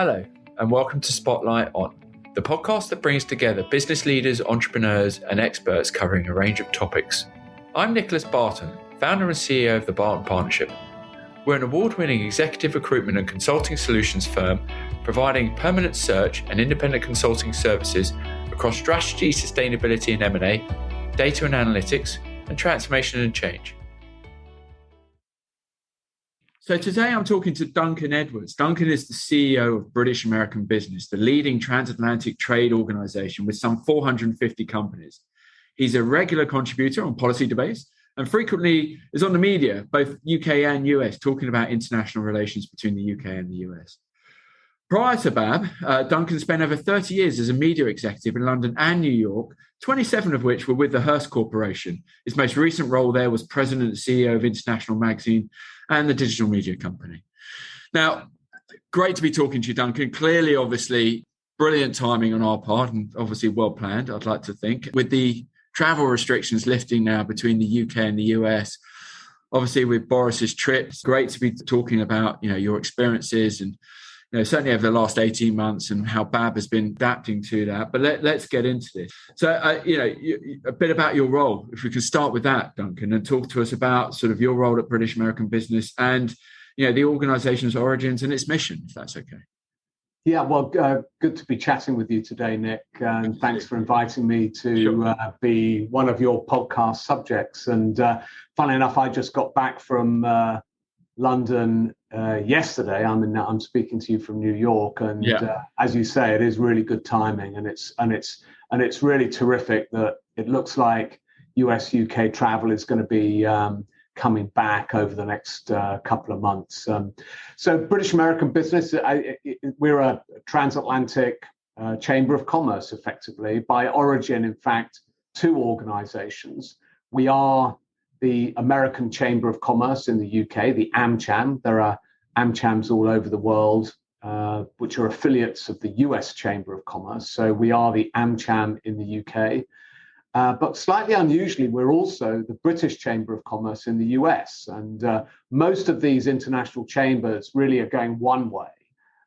Hello, and welcome to Spotlight On, the podcast that brings together business leaders, entrepreneurs, and experts covering a range of topics. I'm Nicholas Barton, founder and CEO of the Barton Partnership. We're an award-winning executive recruitment and consulting solutions firm providing permanent search and independent consulting services across strategy, sustainability and M&A, data and analytics, and transformation and change. So today I'm talking to Duncan Edwards. Duncan is the CEO of British American Business, the leading transatlantic trade organization with some 450 companies. He's a regular contributor on policy debates and frequently is on the media, both UK and US, talking about international relations between the UK and the US. Prior to BAB, Duncan spent over 30 years as a media executive in London and New York, 27 of which were with the Hearst Corporation. His most recent role there was president and CEO of International Magazine and the digital media company. Now, great to be talking to you, Duncan. Clearly, obviously, brilliant timing on our part and obviously well planned, I'd like to think. With the travel restrictions lifting now between the UK and the US, obviously with Boris's trip, it's great to be talking about, your experiences and certainly over the last 18 months and how BAB has been adapting to that. But let's get into this. So, a bit about your role, if we can start with that, Duncan, and talk to us about sort of your role at British American Business and, the organization's origins and its mission, if that's okay. Yeah, well, good to be chatting with you today, Nick. And thanks for inviting me to be one of your podcast subjects. And funnily enough, I just got back from London yesterday. I'm speaking to you from New York, and as you say, it is really good timing, and it's really terrific that it looks like US UK travel is going to be coming back over the next couple of months. So British American Business, we're a transatlantic chamber of commerce, effectively by origin. In fact, two organizations. We are the American Chamber of Commerce in the UK, the AmCham. There are AmChams all over the world, which are affiliates of the US Chamber of Commerce. So we are the AmCham in the UK. But slightly unusually, we're also the British Chamber of Commerce in the US. And most of these international chambers really are going one way.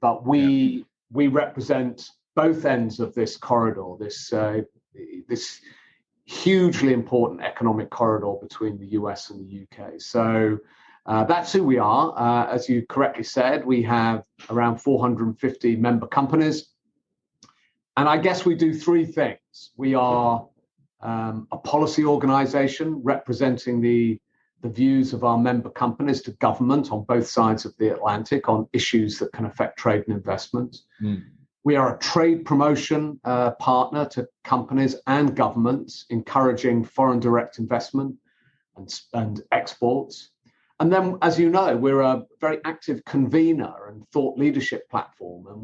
But we represent both ends of this corridor, this hugely important economic corridor between the US and the UK. So that's who we are. As you correctly said, we have around 450 member companies. And I guess we do three things. We are a policy organization representing the views of our member companies to government on both sides of the Atlantic on issues that can affect trade and investment. We are a trade promotion partner to companies and governments, encouraging foreign direct investment and exports. And then, as you know, we're a very active convener and thought leadership platform. And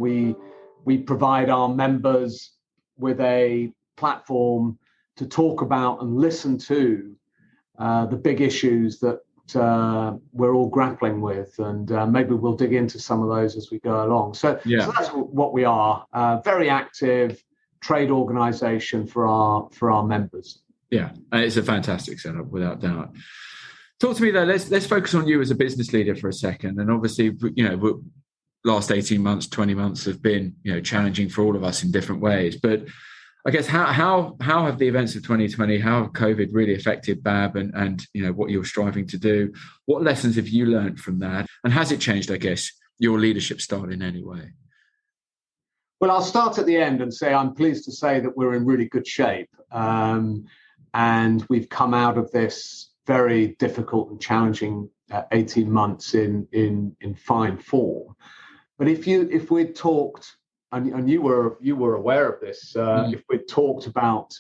we provide our members with a platform to talk about and listen to the big issues that we're all grappling with, and maybe we'll dig into some of those as we go along. So that's what we are, very active trade organization for our members. Yeah, and it's a fantastic setup, without doubt. Talk to me though, let's focus on you as a business leader for a second. And obviously, last 18 months, 20 months have been, challenging for all of us in different ways. But I guess how have the events of 2020, how have COVID really affected BAB and what you're striving to do? What lessons have you learned from that? And has it changed, I guess, your leadership style in any way? Well, I'll start at the end and say I'm pleased to say that we're in really good shape. And we've come out of this very difficult and challenging 18 months in fine form. But if we'd talked, and you were aware of this, if we'd talked about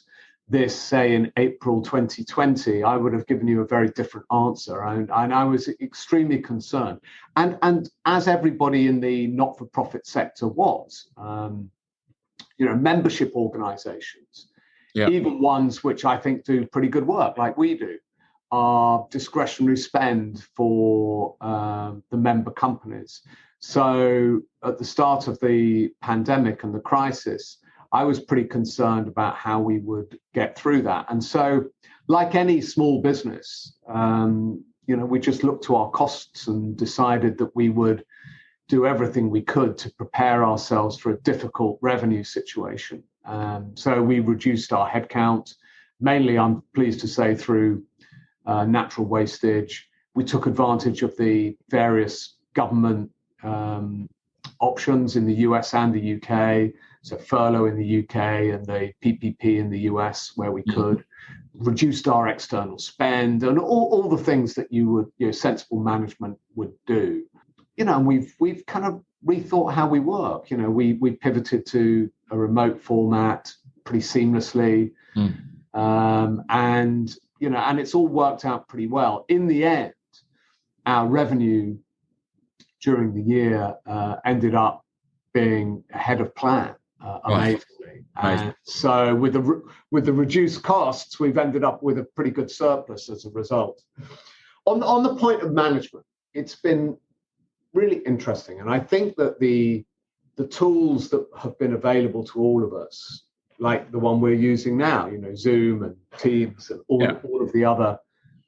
this, say, in April 2020, I would have given you a very different answer. And I was extremely concerned. And as everybody in the not-for-profit sector was, membership organizations, even ones which I think do pretty good work, like we do, are discretionary spend for the member companies. So at the start of the pandemic and the crisis, I was pretty concerned about how we would get through that. And so, like any small business, we just looked to our costs and decided that we would do everything we could to prepare ourselves for a difficult revenue situation. So we reduced our headcount, mainly, I'm pleased to say, through natural wastage. We took advantage of the various government options in the US and the UK, so furlough in the UK and the PPP in the US where we could, reduced our external spend, and all the things that sensible management would do. And we've kind of rethought how we work. We pivoted to a remote format pretty seamlessly, and it's all worked out pretty well. In the end, our revenue during the year ended up being ahead of plan, amazingly. And so with the reduced costs, we've ended up with a pretty good surplus as a result. On the point of management, it's been really interesting, and I think that the tools that have been available to all of us, like the one we're using now, Zoom and Teams and all of the other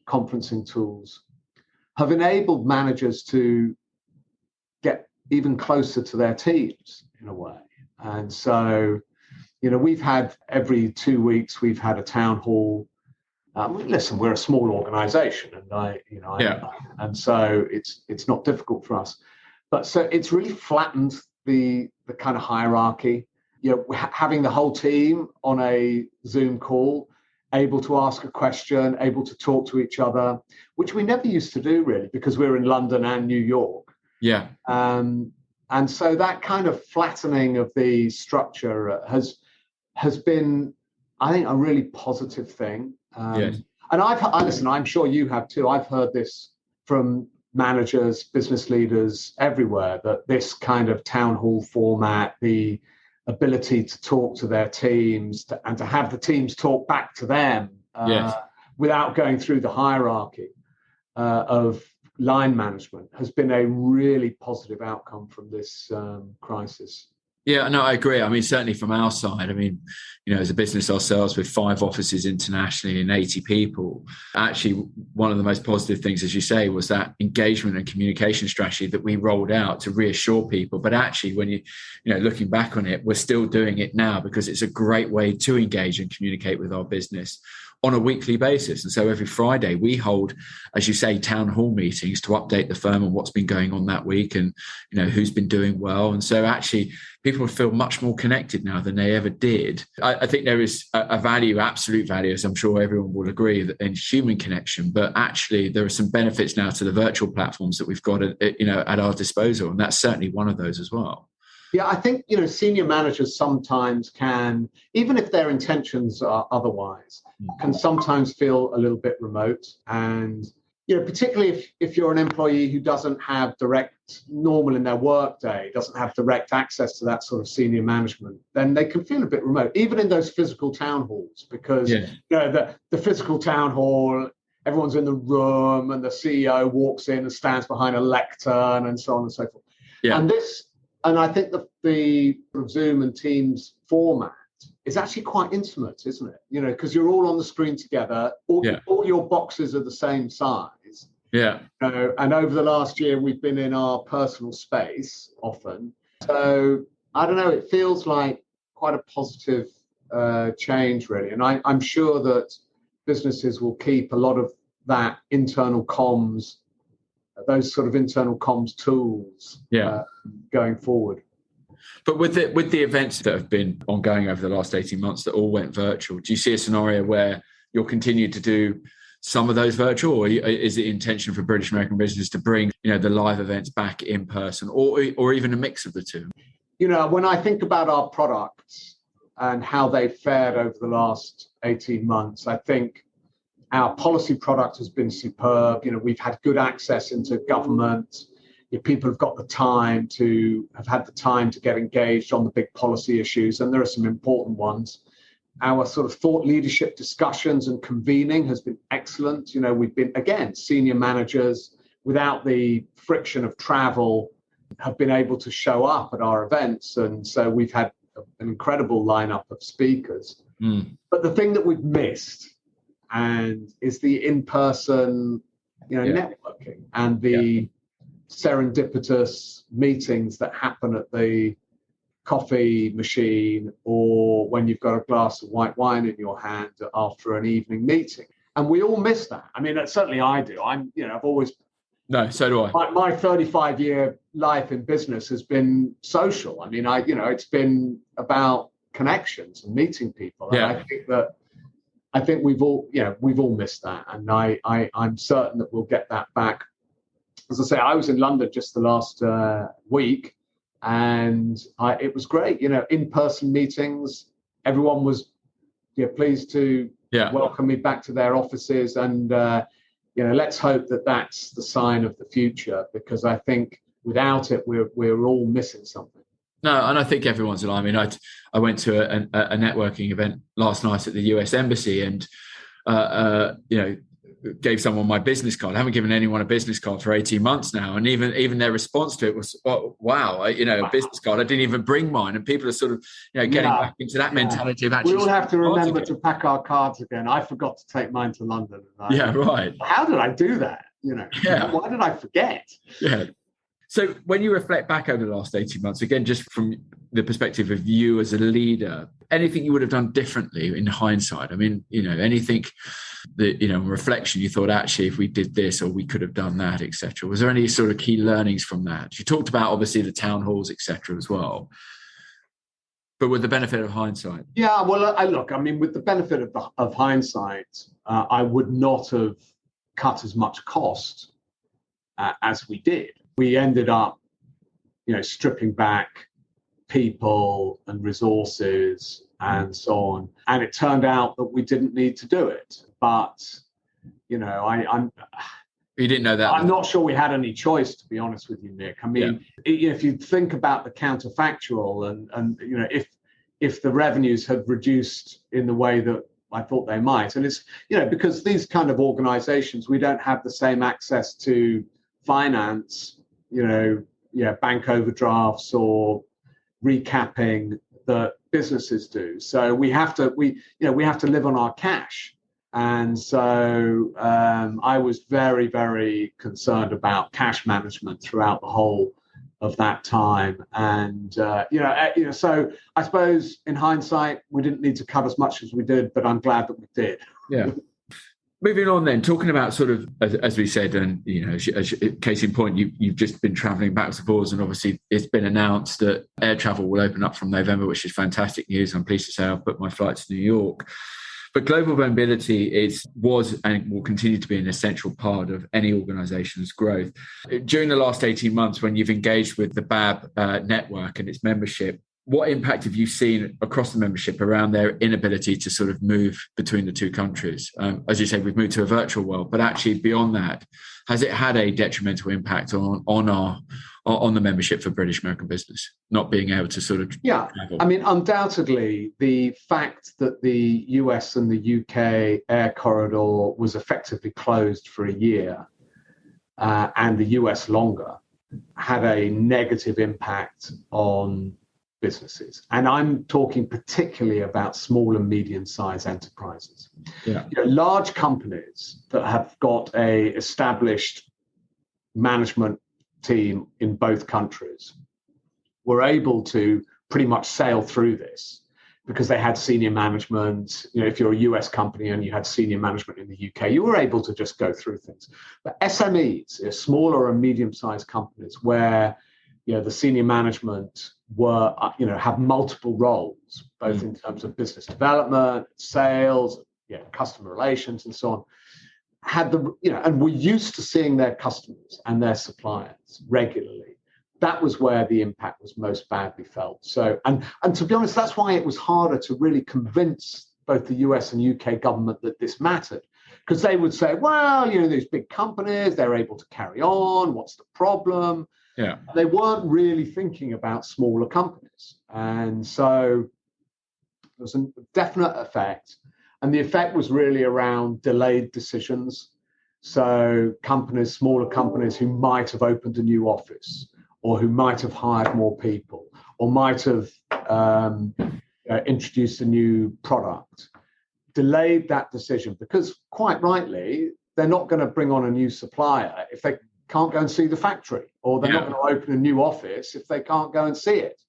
conferencing tools, have enabled managers to get even closer to their teams in a way. And so, we've had every 2 weeks, we've had a town hall. Listen, we're a small organization, and so it's not difficult for us. But so it's really flattened the kind of hierarchy. Having the whole team on a Zoom call, able to ask a question, able to talk to each other, which we never used to do really, because we're in London and New York. Yeah. And so that kind of flattening of the structure has been, I think, a really positive thing. And listen, I'm sure you have too. I've heard this from managers, business leaders everywhere, that this kind of town hall format, the ability to talk to their teams and to have the teams talk back to them without going through the hierarchy of line management, has been a really positive outcome from this crisis. Yeah, no, I agree. I mean, certainly from our side, as a business ourselves with 5 offices internationally and 80 people, actually one of the most positive things, as you say, was that engagement and communication strategy that we rolled out to reassure people. But actually, when you looking back on it, we're still doing it now because it's a great way to engage and communicate with our business on a weekly basis. And so every Friday we hold, as you say, town hall meetings to update the firm on what's been going on that week and, who's been doing well. And so actually people feel much more connected now than they ever did. I think there is a value, absolute value, as I'm sure everyone will agree, in human connection, but actually there are some benefits now to the virtual platforms that we've got at our disposal. And that's certainly one of those as well. Yeah, I think, senior managers sometimes can, even if their intentions are otherwise, can sometimes feel a little bit remote. And, particularly if you're an employee who doesn't have normal in their work day, doesn't have direct access to that sort of senior management, then they can feel a bit remote, even in those physical town halls, because, the physical town hall, everyone's in the room and the CEO walks in and stands behind a lectern and so on and so forth. Yeah. And I think the Zoom and Teams format is actually quite intimate, isn't it? Because you're all on the screen together. All your boxes are the same size. Yeah. And over the last year, we've been in our personal space often. So I don't know. It feels like quite a positive change, really. And I'm sure that businesses will keep a lot of that internal comms, those sort of internal comms tools going forward. But with the events that have been ongoing over the last 18 months that all went virtual, do you see a scenario where you'll continue to do some of those virtual, or is it intention for British American Business to bring the live events back in person, or even a mix of the two? When I think about our products and how they've fared over the last 18 months, I think our policy product has been superb. We've had good access into government. People have had the time to get engaged on the big policy issues, and there are some important ones. Our sort of thought leadership discussions and convening has been excellent. We've been, again, senior managers without the friction of travel have been able to show up at our events. And so we've had an incredible lineup of speakers. But the thing that we've missed is the in-person, networking and the serendipitous meetings that happen at the coffee machine, or when you've got a glass of white wine in your hand after an evening meeting. And we all miss that. I mean, certainly I do. I've always... No, so do I. My 35-year life in business has been social. I mean, it's been about connections and meeting people. Yeah. And I think we've all missed that. And I'm certain that we'll get that back. As I say, I was in London just the last week, and it was great. In-person meetings. Everyone was pleased to welcome me back to their offices, and let's hope that that's the sign of the future, because I think without it, we're all missing something. No, and I think everyone's alive. I mean, I went to a networking event last night at the US Embassy, and gave someone my business card. I haven't given anyone a business card for 18 months now, and even their response to it was, "Oh, wow, a business card. I didn't even bring mine." And people are sort of getting back into that mentality of actually. We all have to remember to pack our cards again. I forgot to take mine to London. Right. How did I do that? Why did I forget? Yeah. So when you reflect back over the last 18 months, again, just from the perspective of you as a leader, anything you would have done differently in hindsight? I mean, anything that, in reflection, you thought, actually, if we did this or we could have done that, etc. Was there any sort of key learnings from that? You talked about, obviously, the town halls, etc. as well. But with the benefit of hindsight. Yeah, well, with the benefit of hindsight, I would not have cut as much cost as we did. We ended up, stripping back people and resources and so on. And it turned out that we didn't need to do it. But, I'm... You didn't know that? I'm not sure we had any choice, to be honest with you, Nick. I mean, if you think about the counterfactual and if the revenues had reduced in the way that I thought they might, and it's, because these kind of organizations, we don't have the same access to finance, bank overdrafts or recapping that businesses do. So we have to live on our cash. And so I was very, very concerned about cash management throughout the whole of that time. And, so I suppose in hindsight, we didn't need to cut as much as we did, but I'm glad that we did. Yeah. Moving on then, talking about sort of, as we said, and, case in point, you've just been traveling backwards and forwards, and obviously it's been announced that air travel will open up from November, which is fantastic news. I'm pleased to say I've booked my flight to New York. But global mobility was and will continue to be an essential part of any organization's growth. During the last 18 months, when you've engaged with the BAB network and its membership, what impact have you seen across the membership around their inability to sort of move between the two countries? As you said, we've moved to a virtual world, but actually beyond that, has it had a detrimental impact on the membership for British American Business, not being able to sort of travel? I mean, undoubtedly, the fact that the US and the UK air corridor was effectively closed for a year and the US longer had a negative impact on businesses. And I'm talking particularly about small and medium-sized enterprises. Yeah. Large companies that have got a established management team in both countries were able to pretty much sail through this because they had senior management. If you're a US company and you had senior management in the UK, you were able to just go through things. But SMEs, smaller and medium-sized companies where the senior management were, have multiple roles, both in terms of business development, sales, customer relations, and so on, had and were used to seeing their customers and their suppliers regularly. That was where the impact was most badly felt. So, and to be honest, that's why it was harder to really convince both the US and UK government that this mattered, because they would say, well, these big companies, they're able to carry on. What's the problem? Yeah. They weren't really thinking about smaller companies. And so there was a definite effect. And the effect was really around delayed decisions. So smaller companies who might have opened a new office or who might have hired more people or might have introduced a new product, delayed that decision because, quite rightly, they're not going to bring on a new supplier if can't go and see the factory, or they're not going to open a new office if they can't go and see it.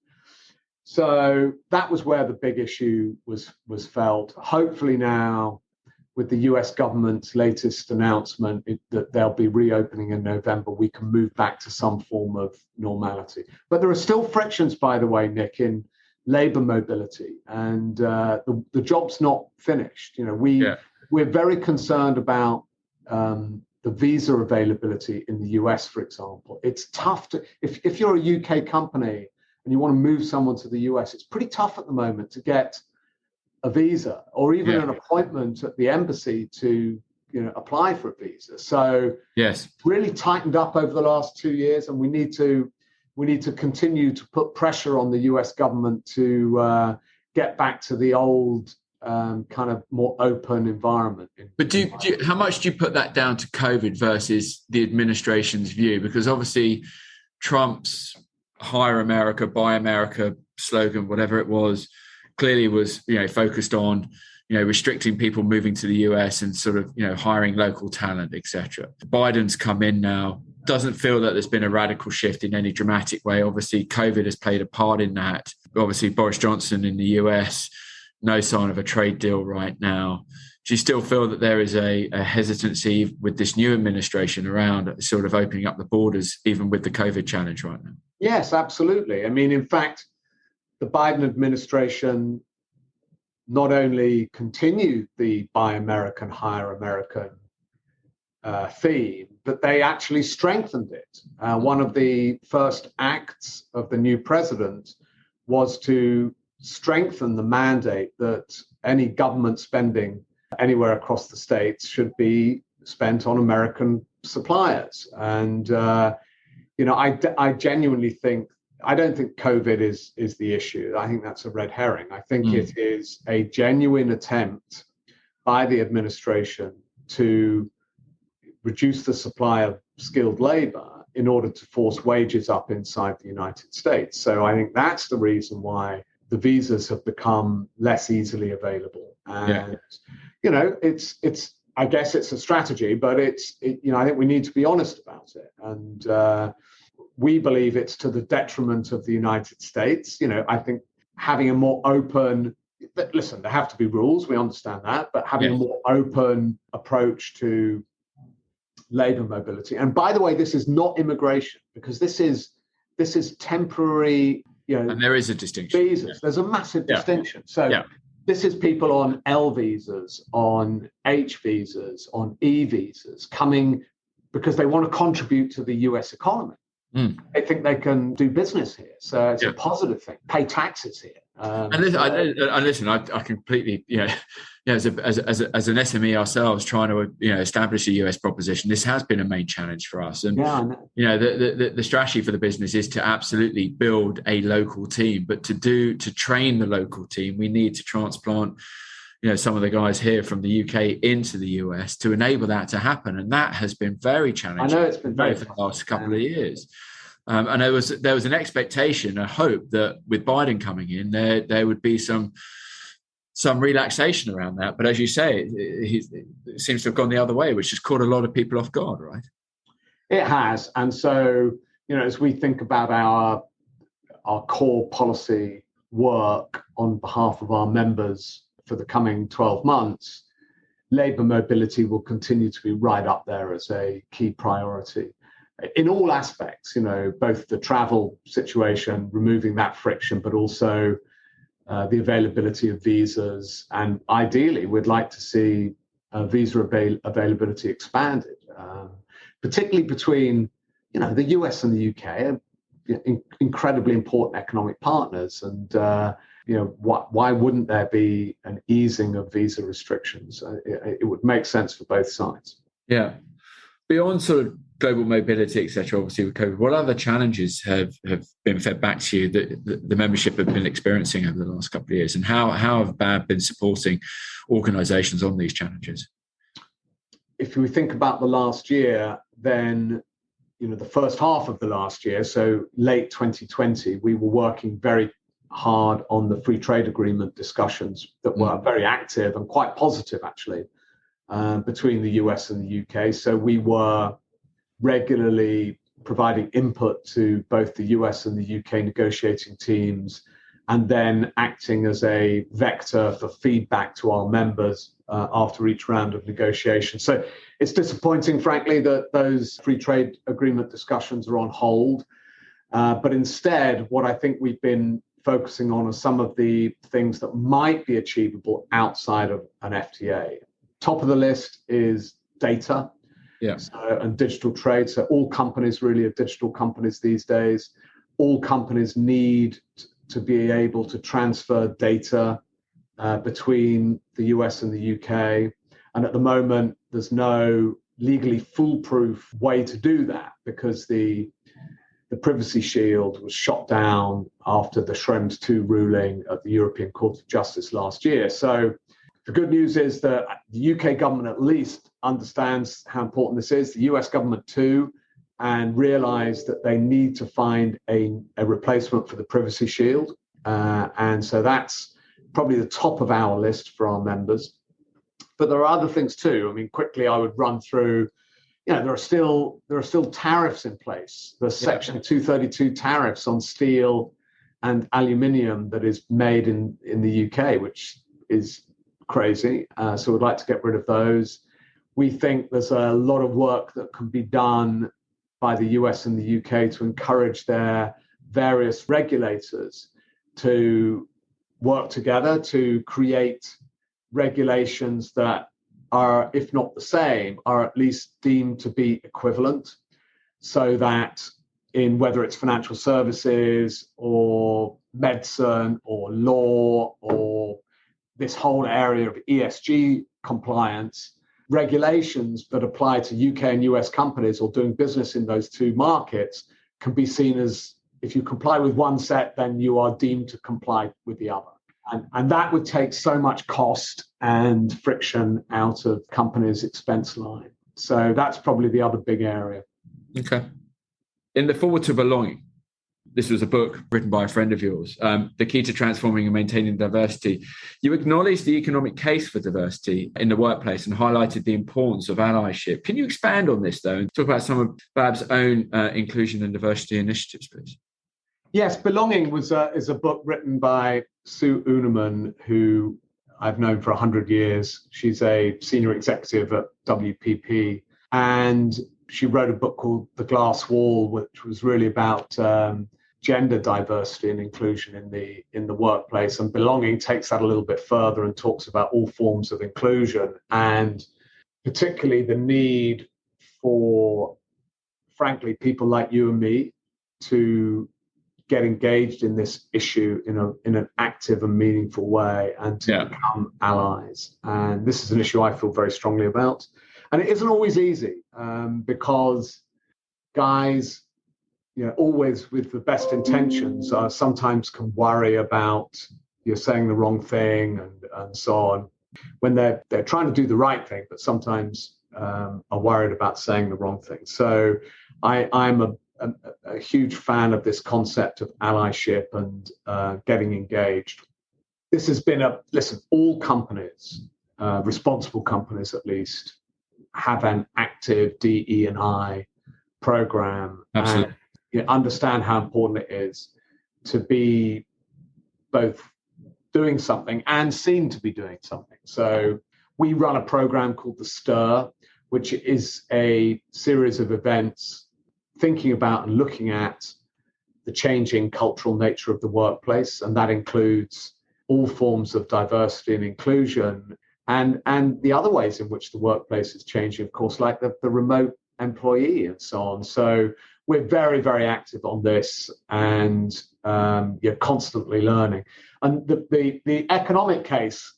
So that was where the big issue was felt. Hopefully now, with the US government's latest announcement that they'll be reopening in November, we can move back to some form of normality. But there are still frictions, by the way, Nick, in labor mobility, and the job's not finished. We're very concerned about the visa availability in the US, for example. It's tough to, if you're a UK company and you want to move someone to the US, it's pretty tough at the moment to get a visa or even an appointment at the embassy to apply for a visa. So really tightened up over the last 2 years, and we need to continue to put pressure on the US government to get back to the old kind of more open environment. But how much do you put that down to COVID versus the administration's view? Because obviously Trump's Hire America, Buy America slogan, whatever it was, clearly was focused on restricting people moving to the US and sort of hiring local talent, etc. Biden's come in now, doesn't feel that there's been a radical shift in any dramatic way. Obviously COVID has played a part in that. Obviously Boris Johnson in the US, no sign of a trade deal right now. Do you still feel that there is a hesitancy with this new administration around sort of opening up the borders, even with the COVID challenge right now? Yes, absolutely. I mean, in fact, the Biden administration not only continued the Buy American, Hire American theme, but they actually strengthened it. One of the first acts of the new president was to strengthen the mandate that any government spending anywhere across the states should be spent on American suppliers. And, I genuinely think, I don't think COVID is the issue. I think that's a red herring. I think it is a genuine attempt by the administration to reduce the supply of skilled labor in order to force wages up inside the United States. So I think that's the reason why the visas have become less easily available. And, it's I guess it's a strategy, but I think we need to be honest about it. And we believe it's to the detriment of the United States. I think having a more open, listen, there have to be rules, we understand that, but having a more open approach to labor mobility. And by the way, this is not immigration, because this is temporary, and there is a distinction. Visas. There's a massive distinction. So this is people on L visas, on H visas, on E visas, coming because they want to contribute to the US economy. They think they can do business here. So it's a positive thing. Pay taxes here. Listen, I completely, as an SME ourselves trying to, establish a US proposition, this has been a main challenge for us. And, the strategy for the business is to absolutely build a local team, but to train the local team, we need to transplant, some of the guys here from the UK into the US to enable that to happen. And that has been very challenging. I know it's been very for the last couple of years. And there was an expectation, a hope that with Biden coming in, there would be some relaxation around that. But as you say, it seems to have gone the other way, which has caught a lot of people off guard, right? It has. And so, as we think about our core policy work on behalf of our members for the coming 12 months, labour mobility will continue to be right up there as a key priority in all aspects, both the travel situation, removing that friction, but also the availability of visas. And ideally, we'd like to see visa availability expanded, particularly between, the US and the UK, incredibly important economic partners. And, why wouldn't there be an easing of visa restrictions? It would make sense for both sides. Yeah. Beyond sort of global mobility, et cetera, obviously with COVID, what other challenges have been fed back to you that the membership have been experiencing over the last couple of years? And how have BAB been supporting organizations on these challenges? If we think about the last year, then, the first half of the last year, so late 2020, we were working very hard on the free trade agreement discussions that were very active and quite positive, actually, between the US and the UK. So we were regularly providing input to both the US and the UK negotiating teams, and then acting as a vector for feedback to our members after each round of negotiation. So it's disappointing, frankly, that those free trade agreement discussions are on hold. But instead, what I think we've been focusing on are some of the things that might be achievable outside of an FTA. Top of the list is data. Yeah. And digital trade. So all companies really are digital companies these days. All companies need to be able to transfer data between the US and the UK. And at the moment, there's no legally foolproof way to do that because the Privacy Shield was shot down after the Schrems II ruling at the European Court of Justice last year. So the good news is that the UK government at least understands how important this is, the US government too, and realize that they need to find a replacement for the Privacy Shield. And so that's probably the top of our list for our members. But there are other things too. I mean, quickly, I would run through, there are still tariffs in place. There's Section 232 tariffs on steel and aluminium that is made in the UK, which is crazy. So we'd like to get rid of those. We think there's a lot of work that can be done by the US and the UK to encourage their various regulators to work together to create regulations that are, if not the same, are at least deemed to be equivalent, so that in whether it's financial services or medicine or law or this whole area of ESG compliance, regulations that apply to UK and US companies or doing business in those two markets can be seen as, if you comply with one set, then you are deemed to comply with the other. And that would take so much cost and friction out of companies' expense line. So that's probably the other big area. Okay. In The Forward to Belonging, this was a book written by a friend of yours, The Key to Transforming and Maintaining Diversity. You acknowledged the economic case for diversity in the workplace and highlighted the importance of allyship. Can you expand on this, though, and talk about some of BAB's own inclusion and diversity initiatives, please? Yes, Belonging is a book written by Sue Unerman, who I've known for 100 years. She's a senior executive at WPP, and she wrote a book called The Glass Wall, which was really about gender diversity and inclusion in the workplace. And Belonging takes that a little bit further and talks about all forms of inclusion, and particularly the need for, frankly, people like you and me to get engaged in this issue in an active and meaningful way and to become allies. And this is an issue I feel very strongly about. And it isn't always easy because guys, always with the best intentions, sometimes can worry about you're saying the wrong thing and so on, when they're trying to do the right thing, but sometimes are worried about saying the wrong thing. So I'm a huge fan of this concept of allyship and getting engaged. This has been all companies, responsible companies at least, have an active DE&I program. Absolutely. And understand how important it is to be both doing something and seen to be doing something. So we run a program called the STIR, which is a series of events thinking about and looking at the changing cultural nature of the workplace, and that includes all forms of diversity and inclusion, and the other ways in which the workplace is changing, of course, like the remote employee and so on. So we're very, very active on this, and you're constantly learning. And the economic case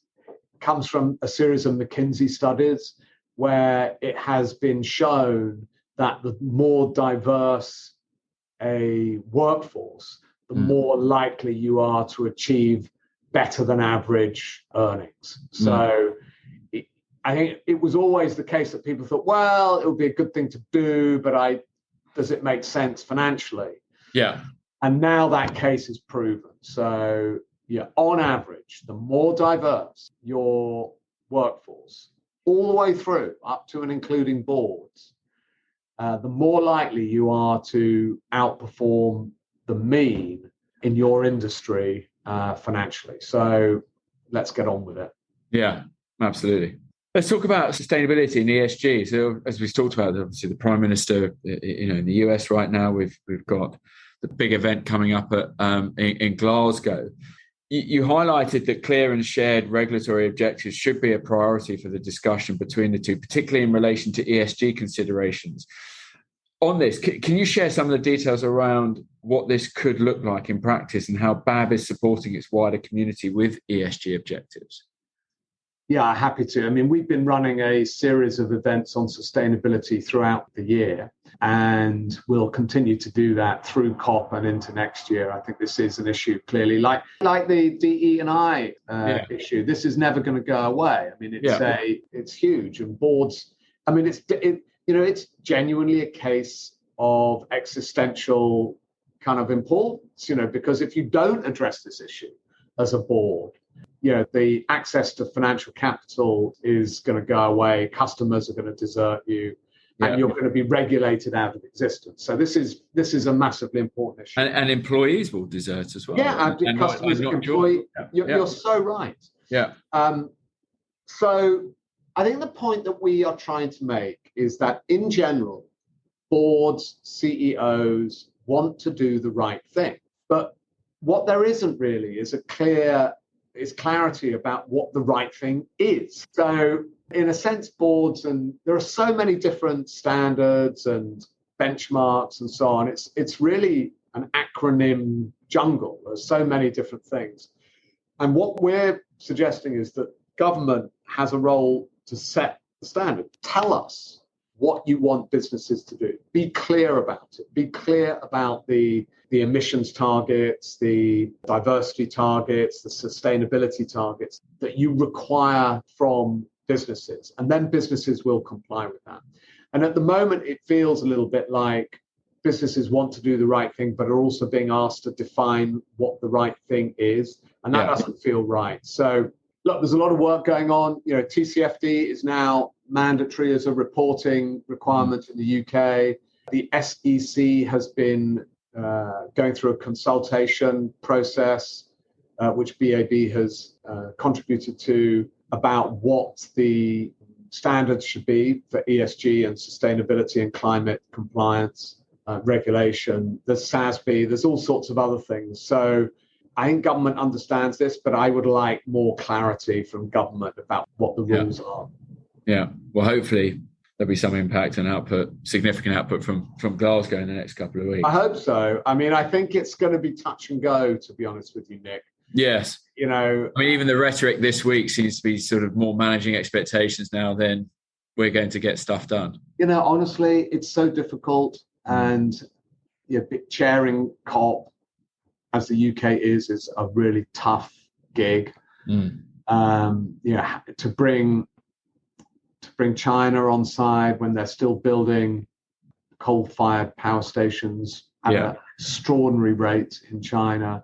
comes from a series of McKinsey studies where it has been shown that the more diverse a workforce, the more likely you are to achieve better than average earnings. So I think it was always the case that people thought, well, it would be a good thing to do, but does it make sense financially? Yeah. And now that case is proven. So on average, the more diverse your workforce, all the way through, up to and including boards, the more likely you are to outperform the mean in your industry financially. So let's get on with it. Yeah, absolutely. Let's talk about sustainability and ESG. So as we've talked about, obviously the Prime Minister, in the US right now, we've got the big event coming up in Glasgow. You highlighted that clear and shared regulatory objectives should be a priority for the discussion between the two, particularly in relation to ESG considerations. On this, can you share some of the details around what this could look like in practice and how BAB is supporting its wider community with ESG objectives? Yeah, happy to. I mean, we've been running a series of events on sustainability throughout the year, and we'll continue to do that through COP and into next year. I think this is an issue, clearly, like the DE&I issue. This is never going to go away. I mean, it's huge, and boards. I mean, it's genuinely a case of existential kind of importance. Because if you don't address this issue as a board, the access to financial capital is going to go away. Customers are going to desert you, and you're going to be regulated out of existence. So this is a massively important issue. And employees will desert as well. Yeah, and customers, employees. You're so right. Yeah. So I think the point that we are trying to make is that in general, boards, CEOs want to do the right thing, but what there isn't really is clarity about what the right thing is. So in a sense, boards, and there are so many different standards and benchmarks and so on. It's really an acronym jungle. There's so many different things. And what we're suggesting is that government has a role to set the standard. Tell us what you want businesses to do. Be clear about it. Be clear about the emissions targets, the diversity targets, the sustainability targets that you require from businesses, and then businesses will comply with that. And at the moment, it feels a little bit like businesses want to do the right thing, but are also being asked to define what the right thing is, and that doesn't feel right. So, look, there's a lot of work going on. TCFD is now mandatory as a reporting requirement in the UK. The SEC has been going through a consultation process, which BAB has contributed to, about what the standards should be for ESG and sustainability and climate compliance regulation. There's SASB, there's all sorts of other things. So I think government understands this, but I would like more clarity from government about what the rules are. Yeah, well, hopefully there'll be some impact and output, significant output from Glasgow in the next couple of weeks. I hope so. I mean, I think it's going to be touch and go, to be honest with you, Nick. Yes. I mean, even the rhetoric this week seems to be sort of more managing expectations now than we're going to get stuff done. Honestly, it's so difficult. And chairing COP, as the UK is a really tough gig. To bring China on side when they're still building coal-fired power stations at an extraordinary rate in China.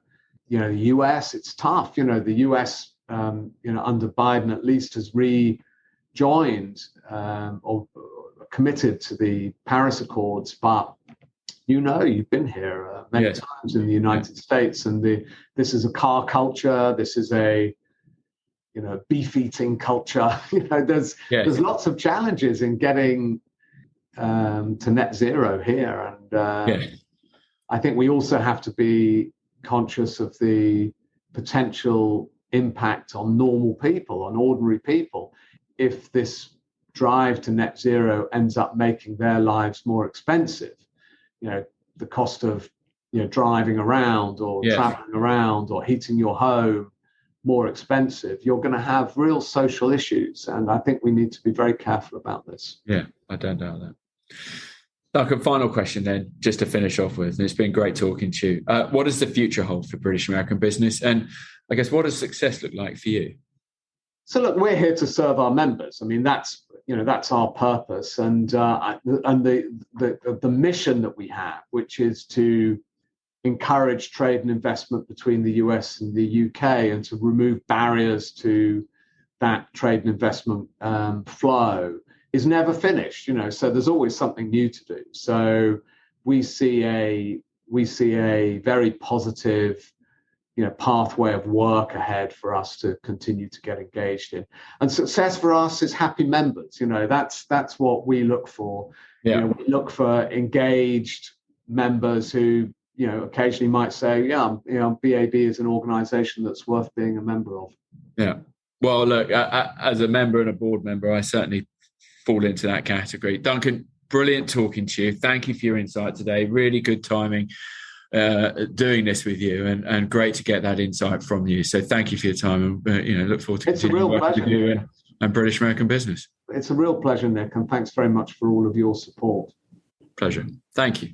The US, it's tough. The US, under Biden at least, has rejoined or committed to the Paris Accords, but you've been here many times in the United States, and this is a car culture. This is a beef eating culture. There's lots of challenges in getting to net zero here, and I think we also have to be conscious of the potential impact on normal people, on ordinary people, if this drive to net zero ends up making their lives more expensive. The cost of driving around or traveling around or heating your home more expensive, you're going to have real social issues, and I think we need to be very careful about this. Yeah, I don't doubt that. Duncan, final question then, just to finish off with. It's been great talking to you. What does the future hold for British American business? And I guess, what does success look like for you? So look, we're here to serve our members. I mean, that's our purpose, and the mission that we have, which is to encourage trade and investment between the US and the UK, and to remove barriers to that trade and investment flow, is never finished, so there's always something new to do. So we see a very positive pathway of work ahead for us to continue to get engaged in. And success for us is happy members. That's what we look for. Yeah. We look for engaged members who occasionally might say, BAB is an organization that's worth being a member of. Yeah. Well, look, as a member and a board member, I certainly fall into that category. Duncan, brilliant talking to you. Thank you for your insight today. Really good timing doing this with you, and great to get that insight from you. So thank you for your time, and look forward to continuing working with you and British American Business. It's a real pleasure, Nick, and thanks very much for all of your support. Pleasure. Thank you.